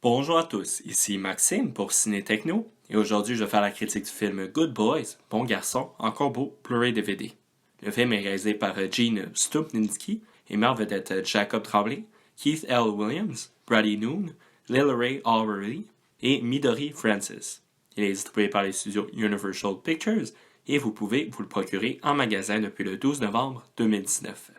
Bonjour à tous, ici Maxime pour Ciné Techno et aujourd'hui je vais faire la critique du film Good Boys, Bon Garçon en combo Blu-ray DVD. Le film est réalisé par Gene Stupnitsky et met en vedette Jacob Tremblay, Keith L. Williams, Brady Noon, Lil Ray Overly et Midori Francis. Il est distribué par les studios Universal Pictures et vous pouvez vous le procurer en magasin depuis le 12 novembre 2019.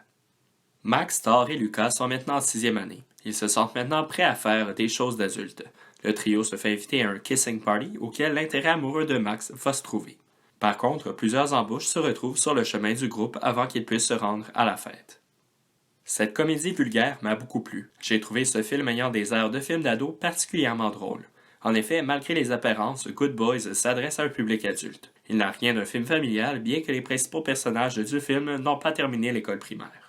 Max, Thor et Lucas sont maintenant en 6e année. Ils se sentent maintenant prêts à faire des choses d'adultes. Le trio se fait inviter à un kissing party auquel l'intérêt amoureux de Max va se trouver. Par contre, plusieurs embûches se retrouvent sur le chemin du groupe avant qu'ils puissent se rendre à la fête. Cette comédie vulgaire m'a beaucoup plu. J'ai trouvé ce film ayant des airs de film d'ado particulièrement drôle. En effet, malgré les apparences, Good Boys s'adresse à un public adulte. Il n'a rien d'un film familial, bien que les principaux personnages du film n'ont pas terminé l'école primaire.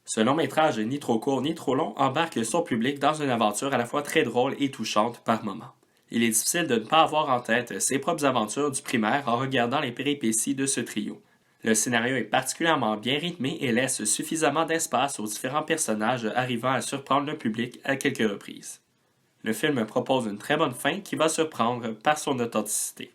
Ce long-métrage, ni trop court ni trop long, embarque son public dans une aventure à la fois très drôle et touchante par moments. Il est difficile de ne pas avoir en tête ses propres aventures du primaire en regardant les péripéties de ce trio. Le scénario est particulièrement bien rythmé et laisse suffisamment d'espace aux différents personnages arrivant à surprendre le public à quelques reprises. Le film propose une très bonne fin qui va surprendre par son authenticité.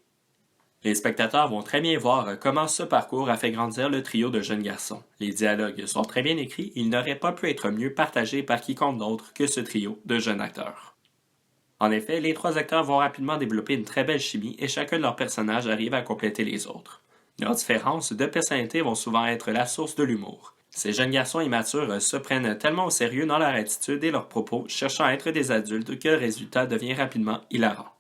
Les spectateurs vont très bien voir comment ce parcours a fait grandir le trio de jeunes garçons. Les dialogues sont très bien écrits, ils n'auraient pas pu être mieux partagés par quiconque d'autre que ce trio de jeunes acteurs. En effet, les trois acteurs vont rapidement développer une très belle chimie et chacun de leurs personnages arrive à compléter les autres. Leurs différences de personnalité vont souvent être la source de l'humour. Ces jeunes garçons immatures se prennent tellement au sérieux dans leur attitude et leurs propos, cherchant à être des adultes que le résultat devient rapidement hilarant.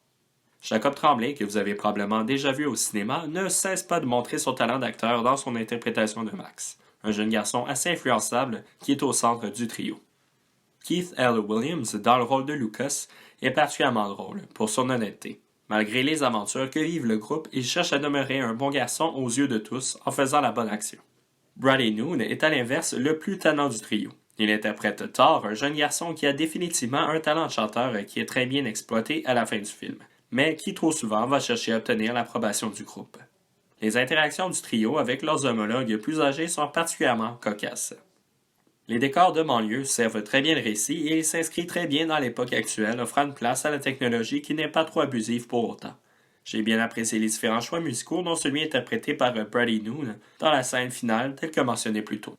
Jacob Tremblay, que vous avez probablement déjà vu au cinéma, ne cesse pas de montrer son talent d'acteur dans son interprétation de Max, un jeune garçon assez influençable qui est au centre du trio. Keith L. Williams, dans le rôle de Lucas, est particulièrement drôle pour son honnêteté. Malgré les aventures que vive le groupe, il cherche à demeurer un bon garçon aux yeux de tous en faisant la bonne action. Brady Noon est à l'inverse le plus talent du trio. Il interprète Thor, un jeune garçon qui a définitivement un talent de chanteur qui est très bien exploité à la fin du film, mais qui trop souvent va chercher à obtenir l'approbation du groupe. Les interactions du trio avec leurs homologues plus âgés sont particulièrement cocasses. Les décors de banlieue servent très bien le récit et il s'inscrit très bien dans l'époque actuelle, offrant une place à la technologie qui n'est pas trop abusive pour autant. J'ai bien apprécié les différents choix musicaux, dont celui interprété par Brady Noon dans la scène finale, tel que mentionné plus tôt.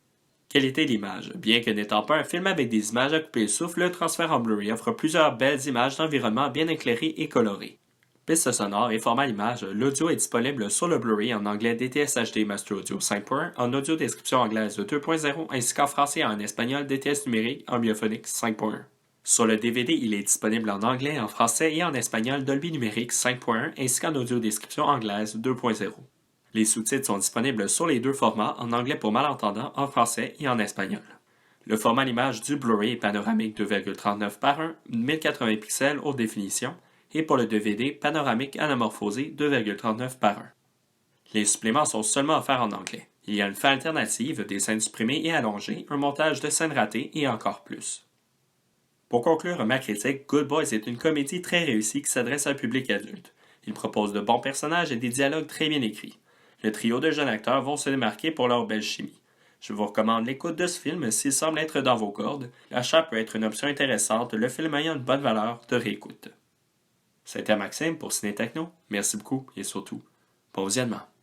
Qualité d'image. Bien que n'étant pas un film avec des images à couper le souffle, le transfert en Blu-ray offre plusieurs belles images d'environnement bien éclairées et colorées. Piste sonore et format image, l'audio est disponible sur le Blu-ray en anglais DTS HD Master Audio 5.1, en audio description anglaise 2.0 ainsi qu'en français et en espagnol DTS numérique en biophonique 5.1. Sur le DVD, il est disponible en anglais, en français et en espagnol Dolby numérique 5.1 ainsi qu'en audio description anglaise 2.0. Les sous-titres sont disponibles sur les deux formats, en anglais pour malentendants, en français et en espagnol. Le format d'image du Blu-ray est panoramique 2,39 par 1, 1080 pixels haute définition, et pour le DVD, panoramique anamorphosé 2,39 par 1. Les suppléments sont seulement offerts en anglais. Il y a une fin alternative, des scènes supprimées et allongées, un montage de scènes ratées et encore plus. Pour conclure ma critique, Good Boys est une comédie très réussie qui s'adresse à un public adulte. Il propose de bons personnages et des dialogues très bien écrits. Le trio de jeunes acteurs vont se démarquer pour leur belle chimie. Je vous recommande l'écoute de ce film s'il semble être dans vos cordes. L'achat peut être une option intéressante, le film ayant une bonne valeur de réécoute. C'était Maxime pour Ciné Techno. Merci beaucoup et surtout, bon visionnement.